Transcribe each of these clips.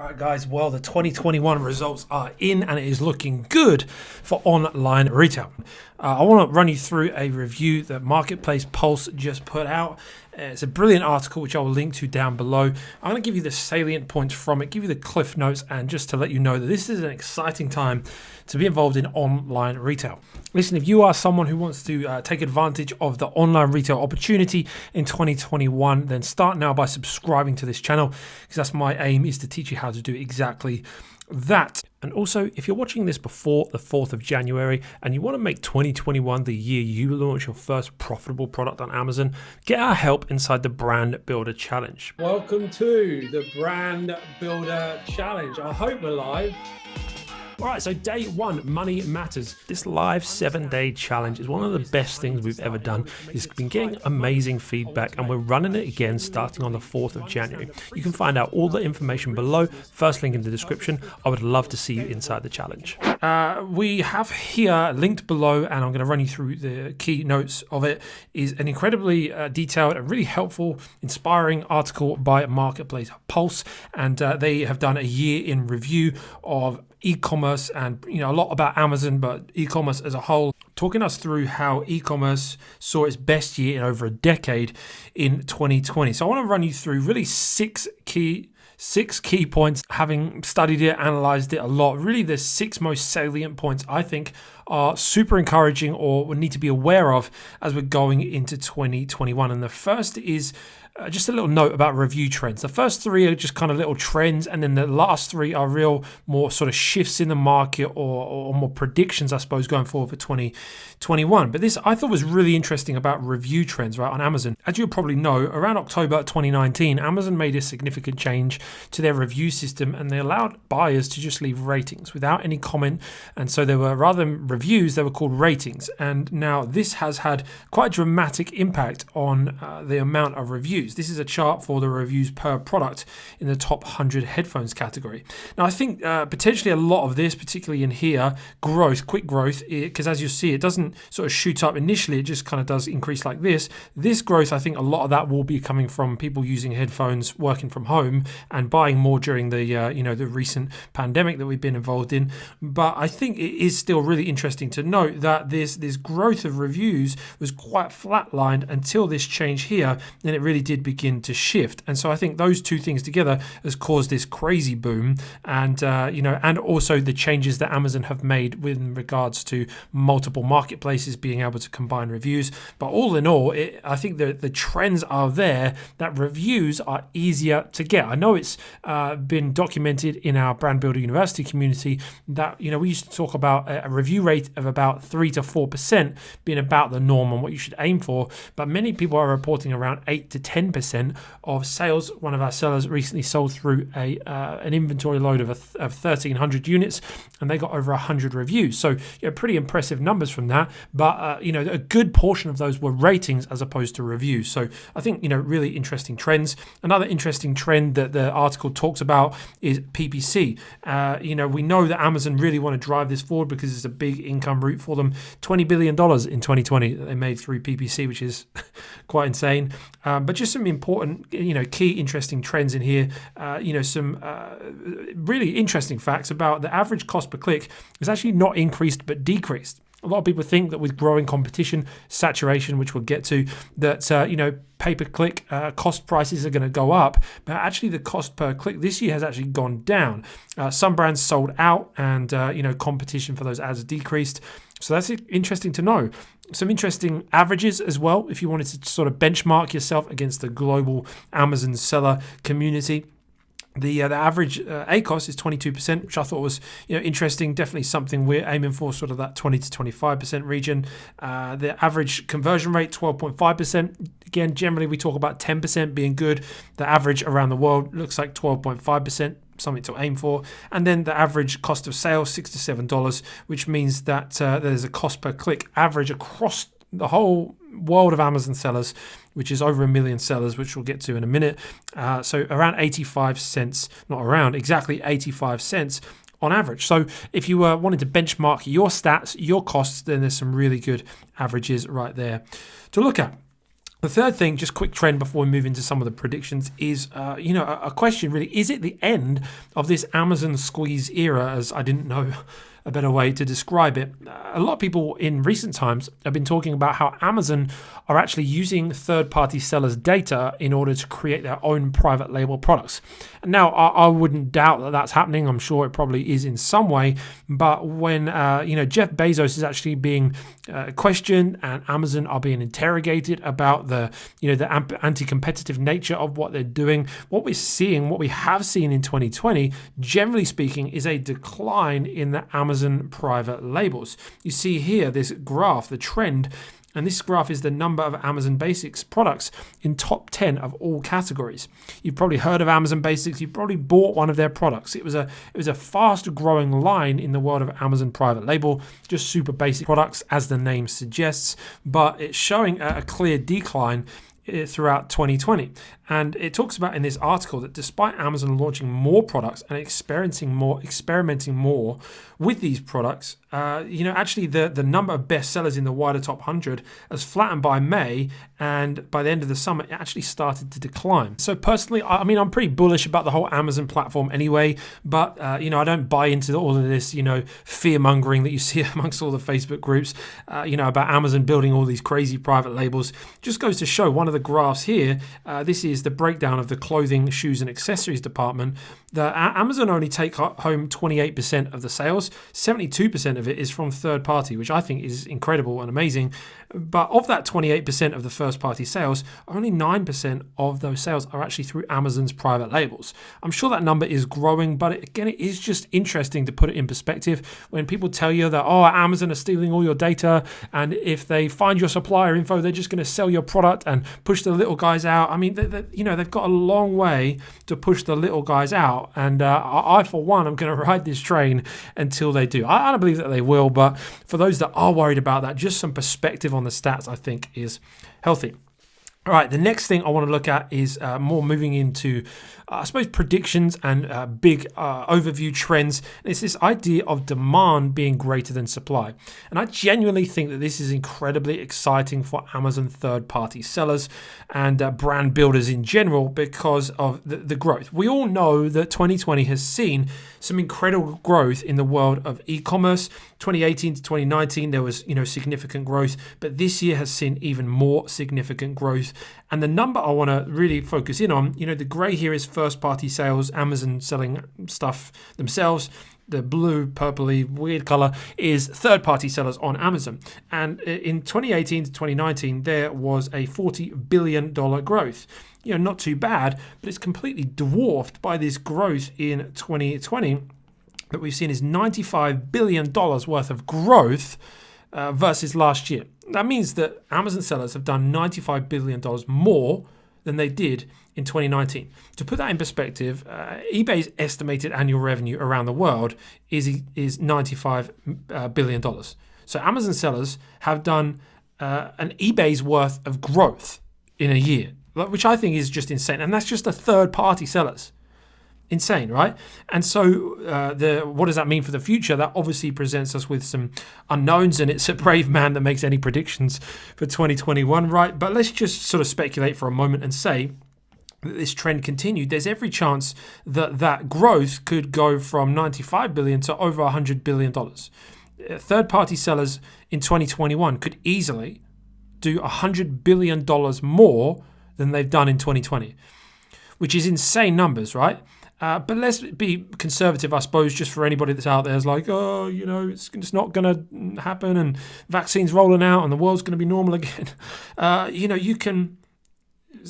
All right, guys, well, the 2021 results are in and it is looking good for online retail. I want to run you through a review that Marketplace Pulse just put out. It's a brilliant article, which I will link to down below. I'm going to give you the salient points from it, give you the cliff notes, and just to let you know that this is an exciting time to be involved in online retail. Listen, if you are someone who wants to take advantage of the online retail opportunity in 2021, then start now by subscribing to this channel, because that's my aim, is to teach you how to do exactly that. And also, if you're watching this before the 4th of January and you want to make 2021 the year you launch your first profitable product on Amazon, get our help inside the Brand Builder Challenge. Welcome to the Brand Builder Challenge. I hope we're live. All right, so day one, money matters. This live 7-day challenge is one of the best things we've ever done. It's been getting amazing feedback, and we're running it again starting on the 4th of January. You can find out all the information below, first link in the description. I would love to see you inside the challenge. We have here linked below, and I'm going to run you through the key notes of it, is an incredibly detailed and really helpful, inspiring article by Marketplace Pulse, and they have done a year in review of e-commerce and a lot about Amazon, but e-commerce as a whole, talking us through how e-commerce saw its best year in over a decade in 2020. So I want to run you through really six key points, having studied it, analyzed it a lot. Really, the 6 most salient points I think are super encouraging or we need to be aware of as we're going into 2021. And the first is just a little note about review trends. The first 3 are just kind of little trends, and then the last 3 are real more sort of shifts in the market or more predictions, I suppose, going forward for 2021. But this I thought was really interesting about review trends, right, on Amazon. As you'll probably know, around October 2019, Amazon made a significant change to their review system, and they allowed buyers to just leave ratings without any comment. And so they were, rather than reviews, they were called ratings. And now this has had quite a dramatic impact on the amount of reviews. This is a chart for the reviews per product in the top 100 headphones category. Now, I think potentially a lot of this, particularly in here, quick growth, because as you see, it doesn't sort of shoot up initially, it just kind of does increase like this. This growth, I think a lot of that will be coming from people using headphones, working from home, and buying more during the the recent pandemic that we've been involved in. But I think it is still really interesting to note that this growth of reviews was quite flatlined until this change here, and it really did begin to shift. And so I think those two things together has caused this crazy boom, and and also the changes that Amazon have made with regards to multiple marketplaces being able to combine reviews. But all in all, I think the trends are there, that reviews are easier to get. I know it's been documented in our Brand Builder University community that we used to talk about a review rate of about 3 to 4% being about the norm and what you should aim for, but many people are reporting around 8 to 10% of sales. One of our sellers recently sold through an inventory load of 1,300 units, and they got over 100 reviews. So pretty impressive numbers from that. But a good portion of those were ratings as opposed to reviews. So I think really interesting trends. Another interesting trend that the article talks about is PPC. We know that Amazon really want to drive this forward because it's a big income route for them. $20 billion in 2020 that they made through PPC, which is quite insane. But just some important, key interesting trends in here. Some really interesting facts about the average cost per click is actually not increased but decreased. A lot of people think that with growing competition, saturation, which we'll get to, that pay-per-click cost prices are going to go up, but actually the cost per click this year has actually gone down. Some brands sold out, and competition for those ads decreased. So that's interesting to know. Some interesting averages as well, if you wanted to sort of benchmark yourself against the global Amazon seller community. The average ACOS is 22%, which I thought was interesting. Definitely something we're aiming for, sort of that 20 to 25% region. The average conversion rate, 12.5%. Again, generally we talk about 10% being good. The average around the world looks like 12.5%. Something to aim for. And then the average cost of sale, $6 to $7, which means that there's a cost per click average across the whole world of Amazon sellers, which is over 1 million sellers, which we'll get to in a minute. So around 85 cents, not around, exactly 85 cents on average. So if you wanted to benchmark your stats, your costs, then there's some really good averages right there to look at. The third thing, just quick trend before we move into some of the predictions, is a question really: is it the end of this Amazon squeeze era? As I didn't know a better way to describe it. A lot of people in recent times have been talking about how Amazon are actually using third-party sellers' data in order to create their own private label products. And now, I wouldn't doubt that that's happening. I'm sure it probably is in some way. But when Jeff Bezos is actually being questioned and Amazon are being interrogated about the anti-competitive nature of what they're doing, what we have seen in 2020, generally speaking, is a decline in the Amazon private labels. You see here this graph, the trend, and this graph is the number of Amazon Basics products in top 10 of all categories. You've probably heard of Amazon Basics. You've probably bought one of their products. It was a fast growing line in the world of Amazon private label, just super basic products as the name suggests, but it's showing a clear decline throughout 2020. And it talks about in this article that despite Amazon launching more products and experimenting more with these products, actually the number of bestsellers in the wider top 100 has flattened by May, and by the end of the summer, it actually started to decline. So personally, I'm pretty bullish about the whole Amazon platform anyway, but I don't buy into all of this, fear mongering that you see amongst all the Facebook groups, about Amazon building all these crazy private labels. Just goes to show one of the graphs here. This is the breakdown of the clothing, shoes, and accessories department. Amazon only take home 28% of the sales. 72% of it is from third party, which I think is incredible and amazing. But of that 28% of the first party sales, only 9% of those sales are actually through Amazon's private labels. I'm sure that number is growing, but it is just interesting to put it in perspective when people tell you that, Amazon are stealing all your data, and if they find your supplier info, they're just going to sell your product and push the little guys out. I mean, they've got a long way to push the little guys out, and I for one, am going to ride this train until they do. I don't believe that they will, but for those that are worried about that, just some perspective on the stats, I think, is healthy. All right, the next thing I want to look at is more moving into, I suppose, predictions and big overview trends. And it's this idea of demand being greater than supply. And I genuinely think that this is incredibly exciting for Amazon third-party sellers and brand builders in general because of the growth. We all know that 2020 has seen some incredible growth in the world of e-commerce. 2018 to 2019, there was significant growth, but this year has seen even more significant growth. And the number I want to really focus in on, the gray here is first-party sales, Amazon selling stuff themselves. The blue, purpley, weird color is third-party sellers on Amazon. And in 2018 to 2019, there was a $40 billion growth. Not too bad, but it's completely dwarfed by this growth in 2020 that we've seen is $95 billion worth of growth versus last year. That means that Amazon sellers have done $95 billion more than they did in 2019. To put that in perspective, eBay's estimated annual revenue around the world is $95 billion. So Amazon sellers have done an eBay's worth of growth in a year, which I think is just insane. And that's just the third-party sellers. Insane, right? And so what does that mean for the future? That obviously presents us with some unknowns, and it's a brave man that makes any predictions for 2021, right? But let's just sort of speculate for a moment and say that this trend continued. There's every chance that growth could go from $95 billion to over $100 billion. Third-party sellers in 2021 could easily do $100 billion more than they've done in 2020, which is insane numbers, right? But let's be conservative, I suppose, just for anybody that's out there is like, it's not going to happen and vaccines rolling out and the world's going to be normal again.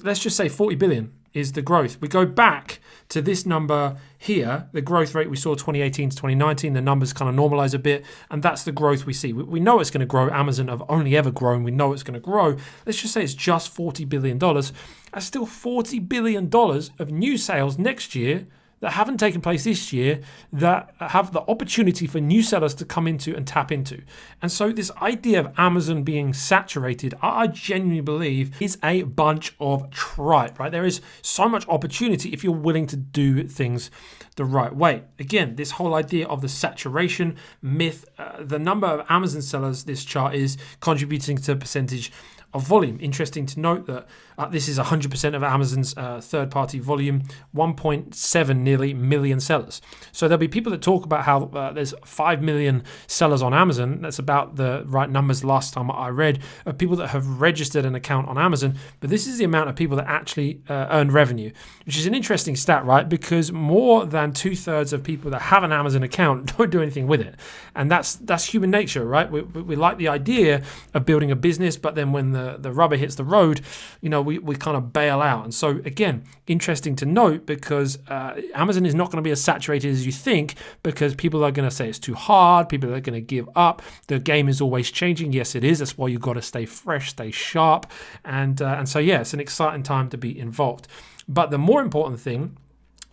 Let's just say 40 billion is the growth. We go back to this number here, the growth rate we saw 2018 to 2019, the numbers kind of normalize a bit, and that's the growth we see. We know it's going to grow. Amazon have only ever grown. We know it's going to grow. Let's just say it's just $40 billion. That's still $40 billion of new sales next year that haven't taken place this year, that have the opportunity for new sellers to come into and tap into. And so this idea of Amazon being saturated, I genuinely believe is a bunch of tripe, right? There is so much opportunity if you're willing to do things the right way. Again, this whole idea of the saturation myth, the number of Amazon sellers, this chart is contributing to a percentage of volume. Interesting to note that this is 100% of Amazon's third-party volume, 1.7 nearly million sellers. So there'll be people that talk about how there's 5 million sellers on Amazon. That's about the right numbers last time I read of people that have registered an account on Amazon. But this is the amount of people that actually earn revenue, which is an interesting stat, right? Because more than 2/3 of people that have an Amazon account don't do anything with it. And that's human nature, right? We like the idea of building a business, but then when the rubber hits the road, we kind of bail out. And so again, interesting to note, because Amazon is not going to be as saturated as you think, because people are going to say it's too hard, people are going to give up. The game is always changing. Yes, it is. That's why you've got to stay fresh, stay sharp. And so, yeah, it's an exciting time to be involved. But the more important thing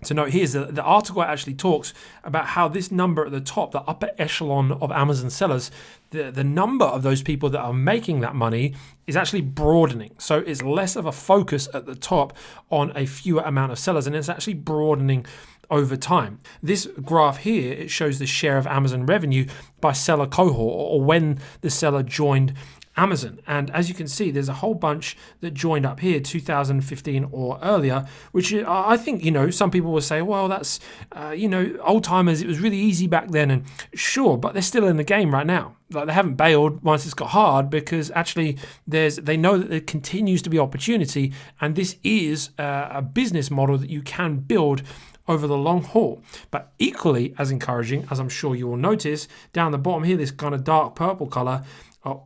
to note here is that the article actually talks about how this number at the top, the upper echelon of Amazon sellers, the number of those people that are making that money is actually broadening. So it's less of a focus at the top on a fewer amount of sellers, and it's actually broadening over time. This graph here, it shows the share of Amazon revenue by seller cohort, or when the seller joined Amazon. And as you can see, there's a whole bunch that joined up here 2015 or earlier, which I think, some people will say, well, that's, old timers, it was really easy back then. And sure, but they're still in the game right now. Like, they haven't bailed once it's got hard, because actually they know that there continues to be opportunity. And this is a business model that you can build over the long haul. But equally as encouraging, as I'm sure you will notice, down the bottom here, this kind of dark purple color,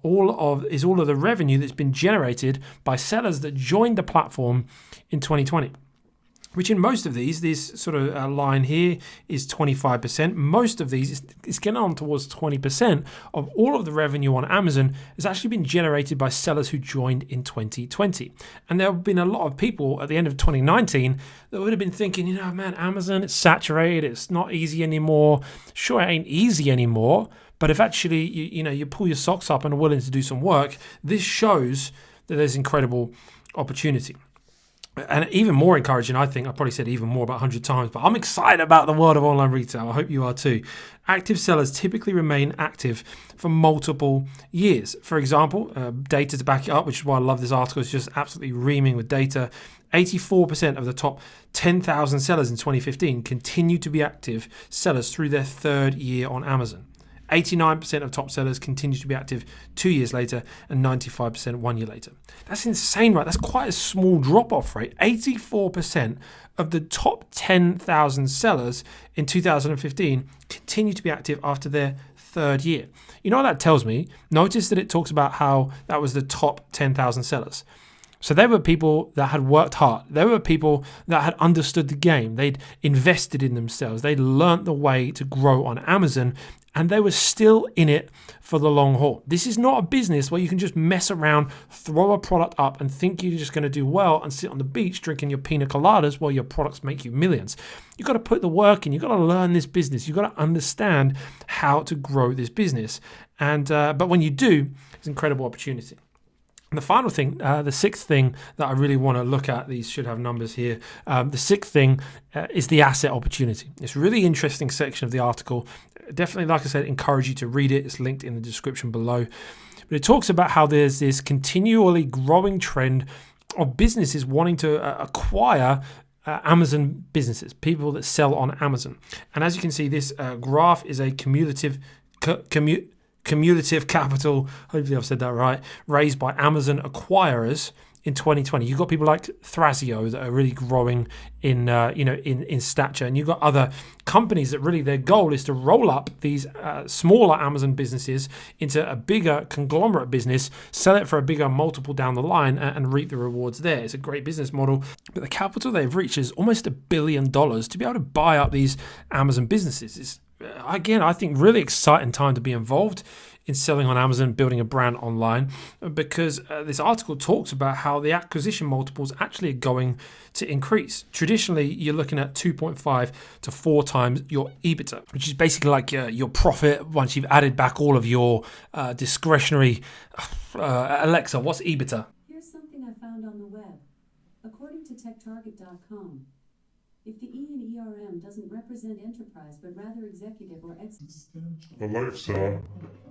all of the revenue that's been generated by sellers that joined the platform in 2020. Which in most of these, this sort of line here is 25%. Most of these, it's getting on towards 20% of all of the revenue on Amazon has actually been generated by sellers who joined in 2020. And there have been a lot of people at the end of 2019 that would have been thinking, man, Amazon, it's saturated, it's not easy anymore. Sure, it ain't easy anymore, but if actually you pull your socks up and are willing to do some work, this shows that there's incredible opportunity. And even more encouraging, I think, I probably said even more about 100 times, but I'm excited about the world of online retail. I hope you are too. Active sellers typically remain active for multiple years. For example, data to back it up, which is why I love this article. It's just absolutely reaming with data. 84% of the top 10,000 sellers in 2015 continue to be active sellers through their third year on Amazon. 89% of top sellers continue to be active 2 years later, and 95% 1 year later. That's insane, right? That's quite a small drop-off rate. 84% of the top 10,000 sellers in 2015 continue to be active after their third year. You know what that tells me? Notice that it talks about how that was the top 10,000 sellers. So they were people that had worked hard. They were people that had understood the game. They'd invested in themselves. They'd learnt the way to grow on Amazon, and they were still in it for the long haul. This is not a business where you can just mess around, throw a product up, and think you're just going to do well and sit on the beach drinking your pina coladas while your products make you millions. You've got to put the work in. You've got to learn this business. You've got to understand how to grow this business. And but when you do, it's an incredible opportunity. And the final thing, the sixth thing that I really want to look at, these should have numbers here. The sixth thing is the asset opportunity. It's a really interesting section of the article. Definitely, like I said, encourage you to read it. It's linked in the description below. But it talks about how there's this continually growing trend of businesses wanting to acquire Amazon businesses, people that sell on Amazon. And as you can see, this graph is a cumulative capital, hopefully I've said that right, raised by Amazon acquirers in 2020. You've got people like Thrasio that are really growing in stature, and you've got other companies that really their goal is to roll up these smaller Amazon businesses into a bigger conglomerate business, sell it for a bigger multiple down the line, and reap the rewards there. It's a great business model, but the capital they've reached is almost $1 billion to be able to buy up these Amazon businesses. It's, again, I think really exciting time to be involved in selling on Amazon, building a brand online, because this article talks about how the acquisition multiples actually are going to increase. Traditionally, you're looking at 2.5 to 4 times your EBITDA, which is basically like your profit once you've added back all of your discretionary. Alexa, what's EBITDA? Here's something I found on the web. According to techtarget.com, If the E in ERM doesn't represent enterprise but rather executive or Alexa,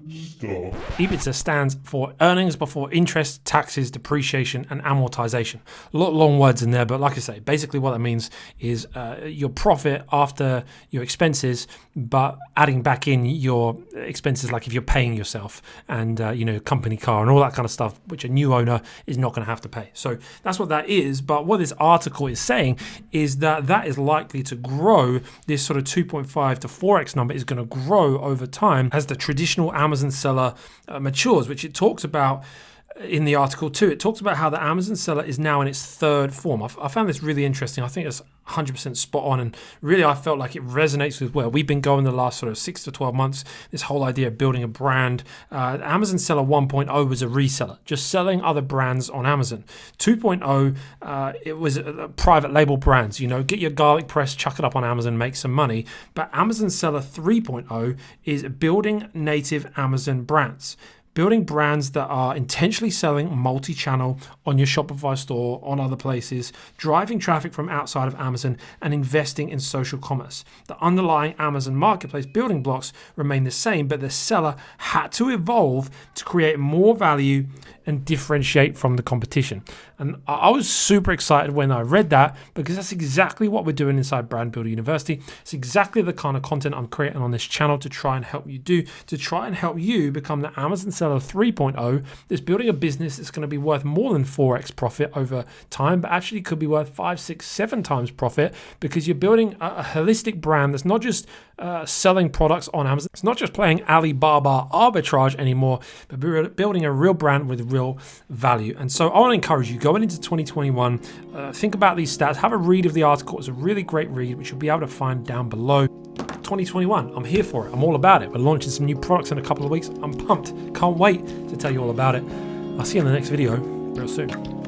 stop. EBITDA stands for earnings before interest, taxes, depreciation, and amortization. A lot of long words in there, but like I say, basically what that means is your profit after your expenses, but adding back in your expenses, like if you're paying yourself and company car and all that kind of stuff, which a new owner is not going to have to pay. So that's what that is. But what this article is saying is that is likely to grow. This sort of 2.5 to 4x number is going to grow over time as the traditional Amazon seller matures, which it talks about in the article too. It talks about how the Amazon seller is now in its third form. I found this really interesting. I think it's 100% spot on, and really I felt like it resonates with where we've been going the last sort of 6 to 12 months. This whole idea of building a brand. Amazon seller 1.0 was a reseller, just selling other brands on Amazon. 2.0, it was private label brands. Get your garlic press, chuck it up on Amazon, make some money. But Amazon seller 3.0 is building native Amazon brands. Building brands that are intentionally selling multi-channel on your Shopify store, on other places, driving traffic from outside of Amazon, and investing in social commerce. The underlying Amazon marketplace building blocks remain the same, but the seller had to evolve to create more value and differentiate from the competition. And I was super excited when I read that, because that's exactly what we're doing inside Brand Builder University. It's exactly the kind of content I'm creating on this channel to try and help you become the Amazon seller 3.0 that's building a business that's going to be worth more than 4x profit over time, but actually could be worth 5, 6, 7 times profit, because you're building a holistic brand that's not just selling products on Amazon. It's not just playing Alibaba arbitrage anymore, but building a real brand with real value. And so I want to encourage you, going into 2021, think about these stats, have a read of the article. It's a really great read, which you'll be able to find down below. 2021, I'm here for it. I'm all about it. We're launching some new products in a couple of weeks. I'm pumped. Can't wait to tell you all about it. I'll see you in the next video real soon.